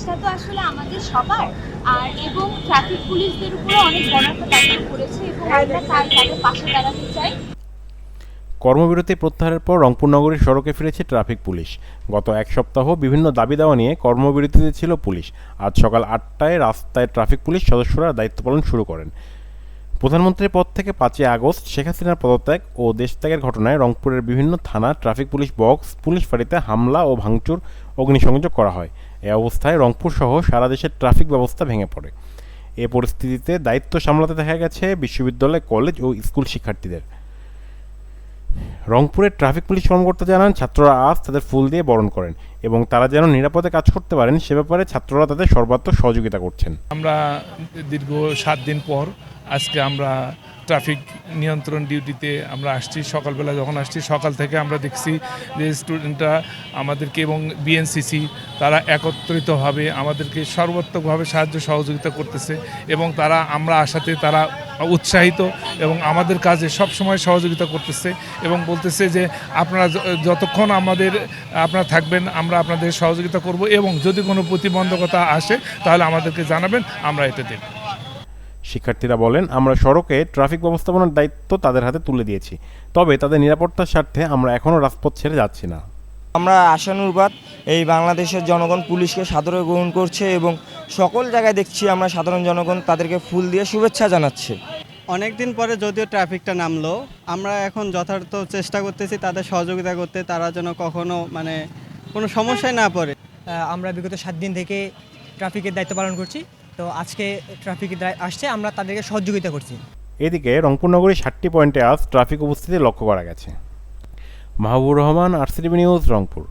দেশটা তো আসলে আমাদের সবার, আর এবং ট্রাফিক পুলিশদের উপরে অনেক বড় একটা দায়িত্ব পড়েছে এবং আমরা তাদের পাশে দাঁড়াতে চাই। কর্মবিরতি প্রত্যাহারের পর রংপুর নগরীর সড়কে ফিরেছে ট্রাফিক পুলিশ। গত এক সপ্তাহ বিভিন্ন দাবি দাওয়া নিয়ে কর্মবিরতিতে ছিল পুলিশ। আজ সকাল ৮টায় রাস্তায় ট্রাফিক পুলিশ সদস্যরা দায়িত্ব পালন শুরু করেন। প্রধানমন্ত্রীর পদ থেকে ৫ই আগস্ট শেখ হাসিনার পদত্যাগ ও দেশত্যাগের ঘটনায় রংপুরের বিভিন্ন থানা ট্রাফিক পুলিশ বক্স, পুলিশ ফাঁড়িতে হামলা ও ভাঙচুর, অগ্নিসংযোগ করা হয়। এ অবস্থায় রংপুর সহ সারা দেশের ট্রাফিক ব্যবস্থা ভেঙে পড়ে। এ পরিস্থিতিতে দায়িত্ব সামলাতে দেখা গেছে বিশ্ববিদ্যালয়, কলেজ ও স্কুল শিক্ষার্থীদের। রংপুরের ট্রাফিক পুলিশ কর্মকর্তা জানান, ছাত্ররা আজ তাদের ফুল দিয়ে বরণ করেন এবং তারা যেন নিরাপদে কাজ করতে পারেন সে ব্যাপারে ছাত্ররা তাদের সর্বাত্মক সহযোগিতা করছেন। আমরা দীর্ঘ 7 দিন পর আজকে আমরা ট্রাফিক নিয়ন্ত্রণ ডিউটিতে আমরা আসছি। সকালবেলা যখন আসছি, সকাল থেকে আমরা দেখছি যে স্টুডেন্টরা আমাদেরকে এবং বিএনসিসি তারা একত্রিতভাবে আমাদেরকে সর্বাত্মকভাবে সাহায্য সহযোগিতা করতেছে এবং তারা আমরা আসাতে তারা উৎসাহিত এবং আমাদের কাজে সবসময় সহযোগিতা করতেছে এবং বলতেছে যে আপনারা যতক্ষণ আপনারা থাকবেন আমরা আপনাদের সহযোগিতা করব এবং যদি কোনো প্রতিবন্ধকতা আসে তাহলে আমাদেরকে জানাবেন, আমরা এটা দেখব। শিক্ষার্থীরা বলেন, আমরা সড়কে ট্রাফিক ব্যবস্থাপনার দায়িত্ব তাদের হাতে তুলে দিয়েছি, তবে তাদের নিরাপত্তার স্বার্থে আমরা এখনও রাজপথ ছেড়ে যাচ্ছি না। আমরা আশানুরূপ এই বাংলাদেশের জনগণ পুলিশকে সাদরে গ্রহণ করছে এবং সকল জায়গায় দেখছি আমরা সাধারণ জনগণ তাদেরকে ফুল দিয়ে শুভেচ্ছা জানাচ্ছে। অনেক দিন পরে যদিও ট্রাফিকটা নামলো, আমরা এখন যথার্থ চেষ্টা করতেছি তাদের সহযোগিতা করতে, তারা যেন কখনো কোনো সমস্যায় না পড়ে। আমরা বিগত 7 দিন থেকে ট্রাফিকের দায়িত্ব পালন করছি, তো আজকে ট্রাফিকের আসছে, আমরা তাদেরকে সহযোগিতা করছি। এদিকে রংপুর নগরীর 7টি পয়েন্টে আজ ট্রাফিক উপস্থিতি লক্ষ্য করা গেছে। Mahbubur Rahman, RCTV news, Rangpur.